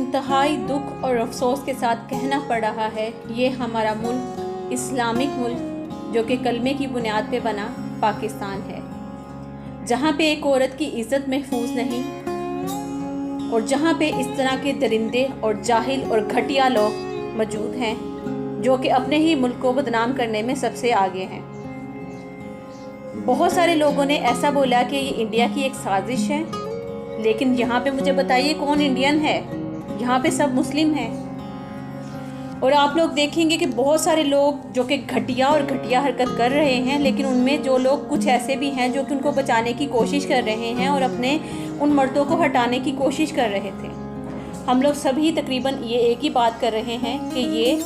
इंतहाई दुख और अफसोस के साथ कहना पड़ रहा है, ये हमारा मुल्क इस्लामिक मुल्क जो कि कलमे की बुनियाद पे बना पाकिस्तान है, जहाँ पे एक औरत की इज़्ज़त महफूज नहीं और जहाँ पे इस तरह के दरिंदे और जाहिल और घटिया लोग मौजूद हैं जो कि अपने ही मुल्क को बदनाम करने में सबसे आगे हैं। बहुत सारे लोगों ने ऐसा बोला कि ये इंडिया की एक साजिश है, लेकिन यहाँ पे मुझे बताइए कौन इंडियन है? यहाँ पे सब मुस्लिम हैं। और आप लोग देखेंगे कि बहुत सारे लोग जो कि घटिया और घटिया हरकत कर रहे हैं, लेकिन उनमें जो लोग कुछ ऐसे भी हैं जो कि उनको बचाने की कोशिश कर रहे हैं और अपने उन मर्दों को हटाने की कोशिश कर रहे थे। हम लोग सभी तकरीबन ये एक ही बात कर रहे हैं कि ये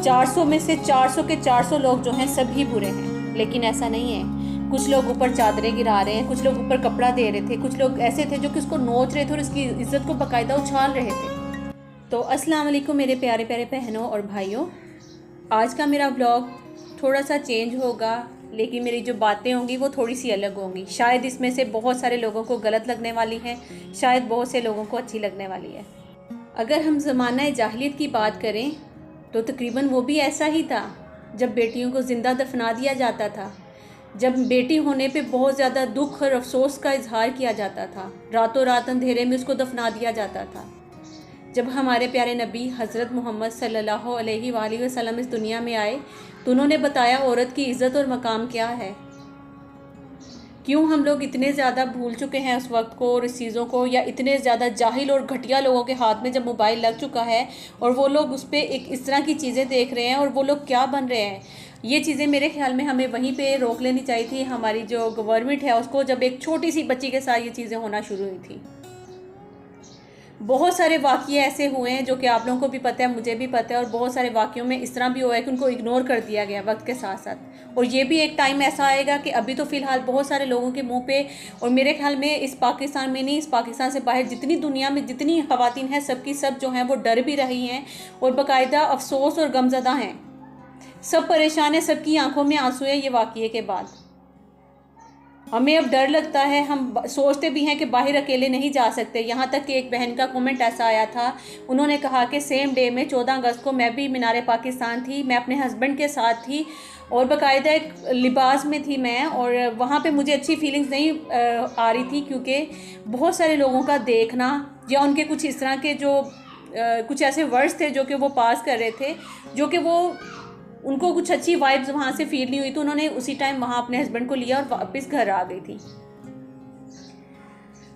400 में से 400 के 400 लोग जो हैं सभी बुरे हैं, लेकिन ऐसा नहीं है। कुछ लोग ऊपर चादरें गिरा रहे हैं, कुछ लोग ऊपर कपड़ा दे रहे थे, कुछ लोग ऐसे थे जो कि उसको नोच रहे थे और उसकी इज़्ज़त को बाकायदा उछाल रहे थे। तो अस्सलाम वालेकुम मेरे प्यारे प्यारे बहनों और भाइयों, आज का मेरा व्लॉग थोड़ा सा चेंज होगा, लेकिन मेरी जो बातें होंगी वो थोड़ी सी अलग होंगी। शायद इसमें से बहुत सारे लोगों को गलत लगने वाली है, शायद बहुत से लोगों को अच्छी लगने वाली है। अगर हम ज़माना जाहिलियत की बात करें तो तकरीबन वो भी ऐसा ही था, जब बेटियों को ज़िंदा दफना दिया जाता था, जब बेटी होने पे बहुत ज़्यादा दुख और अफसोस का इजहार किया जाता था, रातों रात अंधेरे में उसको दफना दिया जाता था। जब हमारे प्यारे नबी हज़रत मोहम्मद सल्लल्लाहु अलैहि वसल्लम इस दुनिया में आए तो उन्होंने बताया औरत की इज़्ज़त और मकाम क्या है। क्यों हम लोग इतने ज़्यादा भूल चुके हैं उस वक्त को और इस चीज़ों को, या इतने ज़्यादा जाहिल और घटिया लोगों के हाथ में जब मोबाइल लग चुका है और वो लोग उस पर एक इस तरह की चीज़ें देख रहे हैं और वो लोग क्या बन रहे हैं। ये चीज़ें मेरे ख्याल में हमें वहीं पे रोक लेनी चाहिए थी। हमारी जो गवर्नमेंट है उसको, जब एक छोटी सी बच्ची के साथ ये चीज़ें होना शुरू हुई थी। बहुत सारे वाक़ये ऐसे हुए हैं जो कि आप लोगों को भी पता है, मुझे भी पता है, और बहुत सारे वाक़यों में इस तरह भी हुआ है कि उनको इग्नोर कर दिया गया वक्त के साथ साथ। और ये भी एक टाइम ऐसा आएगा कि अभी तो फ़िलहाल बहुत सारे लोगों के मुंह पे, और मेरे ख्याल में इस पाकिस्तान में नहीं, इस पाकिस्तान से बाहर जितनी दुनिया में जितनी ख़वातीन हैं सबकी सब जो हैं वो डर भी रही हैं और बाकायदा अफसोस और गमज़दा हैं। सब परेशान है, सबकी आंखों में आंसू है ये वाक़ये के बाद। हमें अब डर लगता है, हम सोचते भी हैं कि बाहर अकेले नहीं जा सकते। यहाँ तक कि एक बहन का कमेंट ऐसा आया था, उन्होंने कहा कि सेम डे में 14 अगस्त को मैं भी मीनार पाकिस्तान थी, मैं अपने हस्बैंड के साथ थी और बाकायदा एक लिबास में थी मैं, और वहाँ पे मुझे अच्छी फीलिंग्स नहीं आ रही थी, क्योंकि बहुत सारे लोगों का देखना या उनके कुछ इस तरह के जो कुछ ऐसे वर्ड्स थे जो कि वो पास कर रहे थे, जो कि वो उनको कुछ अच्छी वाइब्स वहाँ से फील नहीं हुई, तो उन्होंने उसी टाइम वहाँ अपने हस्बैंड को लिया और वापस घर आ गई थी।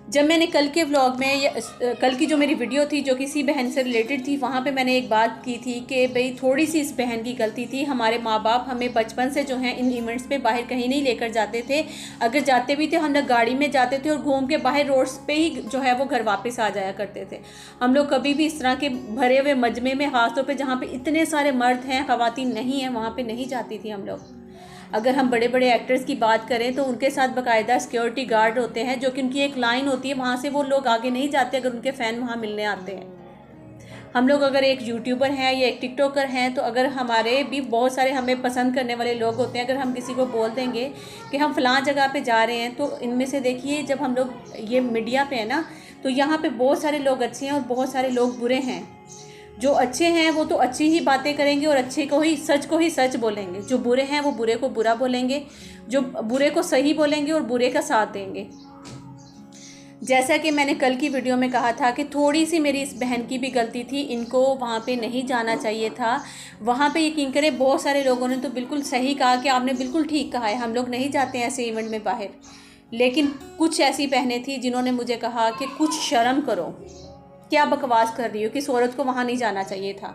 जब मैंने कल के व्लॉग में कल की जो मेरी वीडियो थी जो किसी बहन से रिलेटेड थी, वहाँ पे मैंने एक बात की थी कि भाई थोड़ी सी इस बहन की गलती थी। हमारे माँ बाप हमें बचपन से जो है इन इवेंट्स पे बाहर कहीं नहीं लेकर जाते थे। अगर जाते भी थे हम लोग गाड़ी में जाते थे और घूम के बाहर रोड्स पे ही जो है वो घर वापस आ जाया करते थे। हम लोग कभी भी इस तरह के भरे हुए मजमे में, ख़ासतौर पर जहाँ पर इतने सारे मर्द हैं, ख़वातीन नहीं हैं, वहाँ पर नहीं जाती थी हम लोग। अगर हम बड़े बड़े एक्टर्स की बात करें तो उनके साथ बाकायदा सिक्योरिटी गार्ड होते हैं, जो कि उनकी एक लाइन होती है, वहाँ से वो लोग आगे नहीं जाते अगर उनके फ़ैन वहाँ मिलने आते हैं। हम लोग अगर एक यूट्यूबर हैं या एक टिकटॉकर हैं, तो अगर हमारे भी बहुत सारे हमें पसंद करने वाले लोग होते हैं, अगर हम किसी को बोल देंगे कि हम फ़लाँ जगह पे जा रहे हैं, तो इनमें से देखिए जब हम लोग ये मीडिया पे है ना, तो यहाँ पे बहुत सारे लोग अच्छे हैं और बहुत सारे लोग बुरे हैं। जो अच्छे हैं वो तो अच्छी ही बातें करेंगे और अच्छे को ही सच बोलेंगे, जो बुरे हैं वो बुरे को बुरा बोलेंगे, जो बुरे को सही बोलेंगे और बुरे का साथ देंगे। जैसा कि मैंने कल की वीडियो में कहा था कि थोड़ी सी मेरी इस बहन की भी गलती थी, इनको वहाँ पे नहीं जाना चाहिए था। वहाँ पे यकीन करें बहुत सारे लोगों ने तो बिल्कुल सही कहा कि आपने बिल्कुल ठीक कहा है, हम लोग नहीं जाते हैं ऐसे इवेंट में बाहर। लेकिन कुछ ऐसी बहनें थी जिन्होंने मुझे कहा कि कुछ शर्म करो, क्या बकवास कर रही हो, किस औरत को वहाँ नहीं जाना चाहिए था।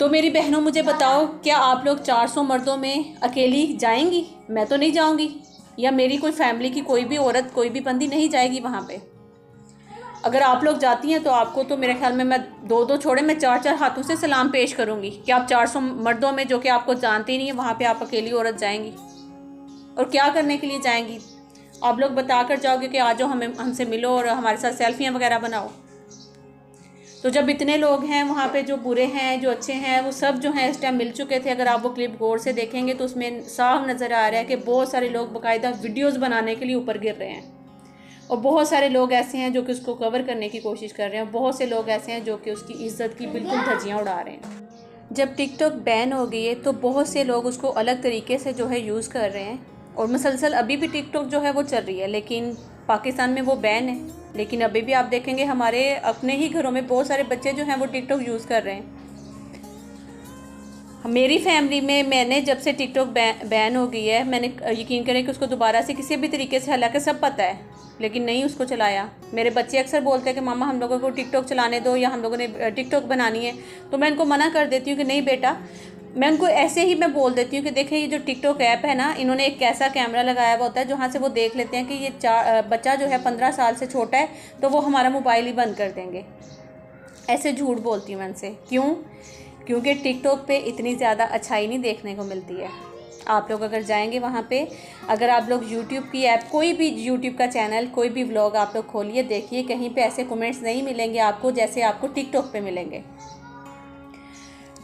तो मेरी बहनों मुझे बताओ, क्या आप लोग 400 मर्दों में अकेली जाएंगी? मैं तो नहीं जाऊंगी, या मेरी कोई फैमिली की कोई भी औरत, कोई भी बंदी नहीं जाएगी वहाँ पे। अगर आप लोग जाती हैं तो आपको तो मेरे ख्याल में मैं 2-2 छोड़े, मैं 4-4 हाथों से सलाम पेश करूँगी कि आप 400 मर्दों में जो कि आपको जानते ही नहीं है, वहाँ पर आप अकेली औरत जाएंगी और क्या करने के लिए जाएंगी? आप लोग बता कर जाओगे कि आ जाओ हमसे मिलो और हमारे साथ सेल्फियाँ वगैरह बनाओ। तो जब इतने लोग हैं वहाँ पे, जो बुरे हैं जो अच्छे हैं, वो सब जो हैं इस टाइम मिल चुके थे। अगर आप वो क्लिप गौर से देखेंगे तो उसमें साफ नज़र आ रहा है कि बहुत सारे लोग बाकायदा वीडियोज़ बनाने के लिए ऊपर गिर रहे हैं और बहुत सारे लोग ऐसे हैं जो कि उसको कवर करने की कोशिश कर रहे हैं, बहुत से लोग ऐसे हैं जो कि उसकी इज़्ज़त की बिल्कुल धज्जियाँ उड़ा रहे हैं। जब टिकटॉक बैन हो गई है तो बहुत से लोग उसको अलग तरीके से जो है यूज़ कर रहे हैं, और मुसलसल अभी भी टिकटॉक जो है वो चल रही है, लेकिन पाकिस्तान में वो बैन है। लेकिन अभी भी आप देखेंगे हमारे अपने ही घरों में बहुत सारे बच्चे जो हैं वो टिकटॉक यूज़ कर रहे हैं। मेरी फैमिली में मैंने जब से टिकटॉक बैन हो गई है, मैंने यकीन करें कि उसको दोबारा से किसी भी तरीके से, हालांकि सब पता है लेकिन नहीं उसको चलाया। मेरे बच्चे अक्सर बोलते हैं कि मामा हम लोगों को टिकटॉक चलाने दो या हम लोगों ने टिकटॉक बनानी है, तो मैं इनको मना कर देती हूँ कि नहीं बेटा। मैं उनको ऐसे ही मैं बोल देती हूँ कि देखें ये जो टिकटॉक ऐप है ना, इन्होंने एक ऐसा कैमरा लगाया हुआ होता है जहाँ से वो देख लेते हैं कि ये बच्चा जो है 15 साल से छोटा है, तो वो हमारा मोबाइल ही बंद कर देंगे। ऐसे झूठ बोलती हूँ मैं उनसे। क्यों? क्योंकि टिकटॉक पे इतनी ज़्यादा अच्छाई नहीं देखने को मिलती है। आप लोग अगर जाएंगे वहाँ पे, अगर आप लोग यूट्यूब की ऐप, कोई भी यूट्यूब का चैनल, कोई भी व्लॉग आप लोग खोलिए, देखिए कहीं पे ऐसे कमेंट्स नहीं मिलेंगे आपको जैसे आपको टिकटॉक पे मिलेंगे।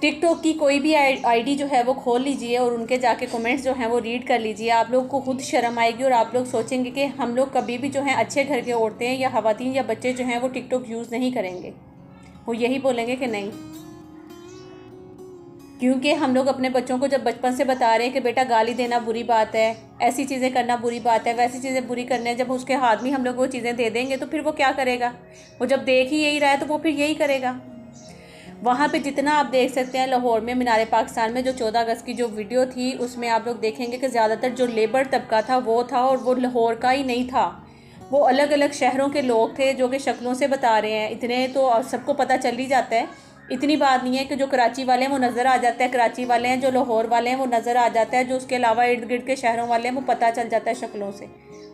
टिकटॉक की कोई भी आईडी जो है वो खोल लीजिए और उनके जाके कमेंट्स जो हैं वो रीड कर लीजिए। आप लोग को खुद शर्म आएगी और आप लोग सोचेंगे कि हम लोग कभी भी जो हैं अच्छे घर के औरतें या ख़वातीन या बच्चे जो हैं वो टिकटॉक यूज़ नहीं करेंगे। वो यही बोलेंगे कि नहीं, क्योंकि हम लोग अपने बच्चों को जब बचपन से बता रहे हैं कि बेटा गाली देना बुरी बात है, ऐसी चीज़ें करना बुरी बात है, वैसी चीज़ें बुरी करने, जब उसके हाथ में हम लोग वो चीज़ें दे देंगे तो फिर वो क्या करेगा? वो जब देख ही यही रहा है तो वो फिर यही करेगा। वहाँ पे जितना आप देख सकते हैं, लाहौर में मीनार पाकिस्तान में जो 14 अगस्त की जो वीडियो थी उसमें आप लोग देखेंगे कि ज़्यादातर जो लेबर तबका था वो था, और वो लाहौर का ही नहीं था, वो अलग अलग शहरों के लोग थे जो कि शक्लों से बता रहे हैं। इतने तो सबको पता चल ही जाता है, इतनी बात नहीं है कि जो कराची वाले हैं वो नज़र आ जाता है, कराची वाले हैं, जो लाहौर वाले हैं वो नज़र आ जाता है, जो उसके अलावा इर्द गिर्द के शहरों वाले हैं वो पता चल जाता है शक्लों से,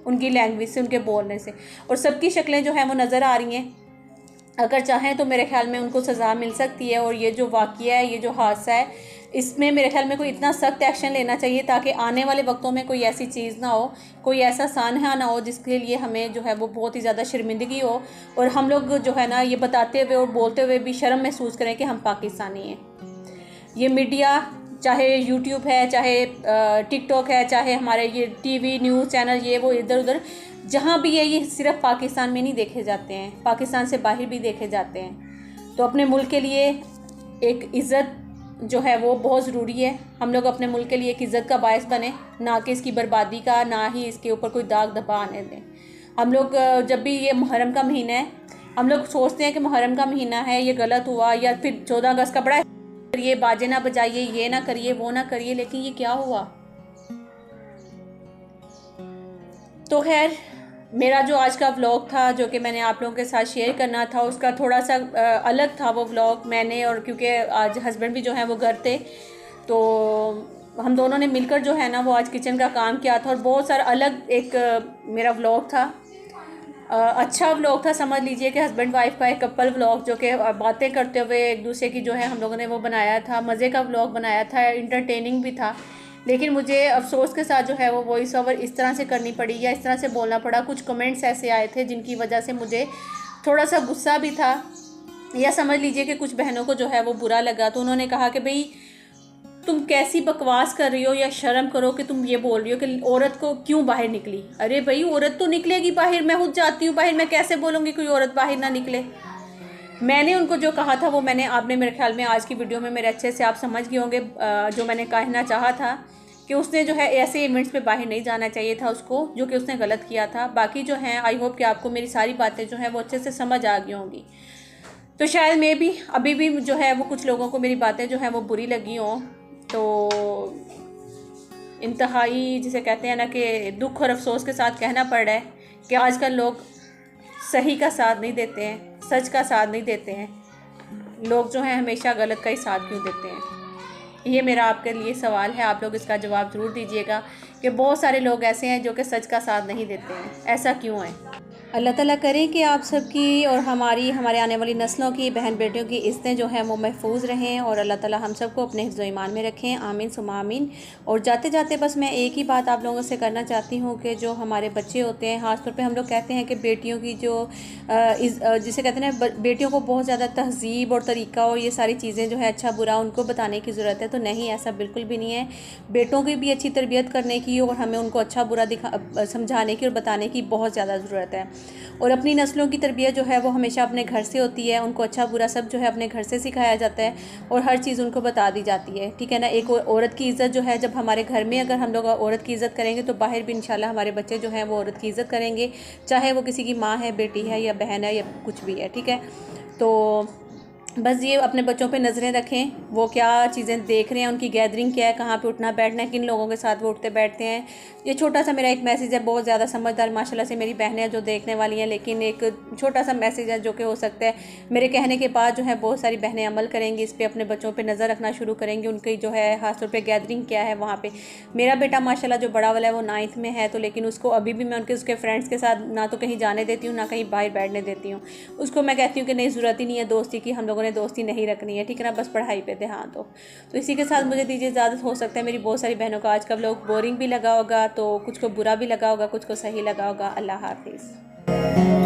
उनकी लैंग्वेज से, उनके बोलने से। और सबकी शक्लें जो हैं वो नज़र आ रही हैं। अगर चाहें तो मेरे ख्याल में उनको सज़ा मिल सकती है। और ये जो वाक़या है, ये जो हादसा है, इसमें मेरे ख्याल में कोई इतना सख्त एक्शन लेना चाहिए ताकि आने वाले वक्तों में कोई ऐसी चीज़ ना हो, कोई ऐसा सानहा ना हो जिसके लिए हमें जो है वो बहुत ही ज़्यादा शर्मिंदगी हो, और हम लोग जो है ना ये बताते हुए और बोलते हुए भी शर्म महसूस करें कि हम पाकिस्तानी हैं। ये मीडिया, चाहे यूट्यूब है, चाहे टिकटॉक है, चाहे हमारे ये टीवी न्यूज़ चैनल, ये वो इधर उधर जहाँ भी है, ये सिर्फ पाकिस्तान में नहीं देखे जाते हैं, पाकिस्तान से बाहर भी देखे जाते हैं। तो अपने मुल्क के लिए एक इज़्ज़त जो है वो बहुत ज़रूरी है। हम लोग अपने मुल्क के लिए एक इज़्ज़त का बायस बने, ना कि इसकी बर्बादी का, ना ही इसके ऊपर कोई दाग धब्बा आने दें। हम लोग जब भी ये मुहर्रम का महीना है, हम लोग सोचते हैं कि मुहर्रम का महीना है, ये गलत हुआ, या फिर 14 अगस्त का बड़ा ये बाजे ना बजाइए, ये ना करिए, वो ना करिए, लेकिन ये क्या हुआ? तो खैर, मेरा जो आज का व्लॉग था जो कि मैंने आप लोगों के साथ शेयर करना था, उसका थोड़ा सा अलग था वो व्लॉग मैंने, और क्योंकि आज हस्बैंड भी जो हैं वो घर थे, तो हम दोनों ने मिलकर जो है ना वो आज किचन का काम किया था, और बहुत सारा अलग एक मेरा व्लॉग था। अच्छा व्लॉग था, समझ लीजिए कि हस्बैंड वाइफ का एक कपल व्लॉग, जो कि बातें करते हुए एक दूसरे की जो है हम लोगों ने वो बनाया था, मज़े का व्लॉग बनाया था, इंटरटेनिंग भी था। लेकिन मुझे अफसोस के साथ जो है वो वॉइस ओवर इस तरह से करनी पड़ी या इस तरह से बोलना पड़ा। कुछ कमेंट्स ऐसे आए थे जिनकी वजह से मुझे थोड़ा सा गुस्सा भी था, या समझ लीजिए कि कुछ बहनों को जो है वो बुरा लगा। तो उन्होंने कहा कि भाई तुम कैसी बकवास कर रही हो, या शर्म करो कि तुम ये बोल रही हो कि औरत को क्यों बाहर निकली। अरे भाई, औरत तो निकलेगी बाहर, मैं खुद जाती हूँ बाहर, मैं कैसे बोलूँगी कोई औरत बाहर ना निकले। मैंने उनको जो कहा था वो मैंने, आपने मेरे ख्याल में आज की वीडियो में मेरे अच्छे से आप समझ गए होंगे जो मैंने कहना चाहा था, कि उसने जो है ऐसे इवेंट्स पे बाहर नहीं जाना चाहिए था उसको, जो कि उसने गलत किया था। बाकी जो हैं, आई होप कि आपको मेरी सारी बातें जो हैं वो अच्छे से समझ आ गई होंगी। तो शायद मैं भी अभी भी जो है वो कुछ लोगों को मेरी बातें जो हैं वो बुरी लगी हों, तो इंतहाई जिसे कहते हैं ना कि दुख और अफसोस के साथ कहना पड़ रहा है कि आजकल लोग सही का साथ नहीं देते हैं, सच का साथ नहीं देते हैं। लोग जो हैं हमेशा गलत का ही साथ क्यों देते हैं? ये मेरा आपके लिए सवाल है, आप लोग इसका जवाब ज़रूर दीजिएगा कि बहुत सारे लोग ऐसे हैं जो कि सच का साथ नहीं देते हैं। ऐसा क्यों है? अल्लाह ताला करें कि आप सबकी और हमारे आने वाली नस्लों की, बहन बेटियों की इज़्ज़तें जो हैं वो महफूज रहें, और अल्लाह ताला हम सबको अपने हिफ्ज़ व ईमान में रखें। आमीन सुम्मा आमीन। और जाते जाते बस मैं एक ही बात आप लोगों से करना चाहती हूँ कि जो हमारे बच्चे होते हैं, ख़ास तौर पे हम लोग कहते हैं कि बेटियों की जो जिसे कहते हैं ना, बेटियों को बहुत ज़्यादा तहज़ीब और तरीक़ा और ये सारी चीज़ें जो है अच्छा बुरा उनको बताने की ज़रूरत है। तो नहीं, ऐसा बिल्कुल भी नहीं है। बेटों की भी अच्छी तरबियत करने की और हमें उनको अच्छा बुरा समझाने की और बताने की बहुत ज़्यादा ज़रूरत है। और अपनी नस्लों की तरबियत जो है वो हमेशा अपने घर से होती है। उनको अच्छा बुरा सब जो है अपने घर से सिखाया जाता है और हर चीज़ उनको बता दी जाती है, ठीक है ना। एक औरत की इज़्ज़त जो है, जब हमारे घर में अगर हम लोग औरत की इज़्ज़त करेंगे तो बाहर भी इंशाल्लाह हमारे बच्चे जो हैं वो औरत की इज़्ज़त करेंगे, चाहे वो किसी की माँ है, बेटी है या बहन है या कुछ भी है, ठीक है। तो बस ये अपने बच्चों पे नज़रें रखें, वो क्या चीज़ें देख रहे हैं, उनकी गैदरिंग क्या है, कहाँ पे उठना बैठना है, किन लोगों के साथ वो उठते बैठते हैं। ये छोटा सा मेरा एक मैसेज है, बहुत ज़्यादा समझदार माशाल्लाह से मेरी बहनें हैं जो देखने वाली हैं, लेकिन एक छोटा सा मैसेज है जो कि हो सकता है मेरे कहने के बाद जो है बहुत सारी बहनें अमल करेंगी, इस पर अपने बच्चों पर नज़र रखना शुरू करेंगी। उनकी जो है खासतौर पर गैदरिंग क्या है वहाँ पर। मेरा बेटा माशाल्लाह जो बड़ा वाला है वो 9th में है, तो लेकिन उसको अभी भी मैं उसके फ्रेंड्स के साथ ना तो कहीं जाने देती हूँ, ना कहीं बाहर बैठने देती हूँ। उसको मैं कहती हूँ कि नहीं, ज़रूरत ही नहीं है दोस्ती की, हम लोगों ने दोस्ती नहीं रखनी है, ठीक है ना, बस पढ़ाई पे ध्यान दो। तो इसी के साथ मुझे दीजिए इजाज़त। हो सकता है मेरी बहुत सारी बहनों को आज का व्लॉग बोरिंग भी लगा होगा, तो कुछ को बुरा भी लगा होगा, कुछ को सही लगा होगा। अल्लाह हाफिज़।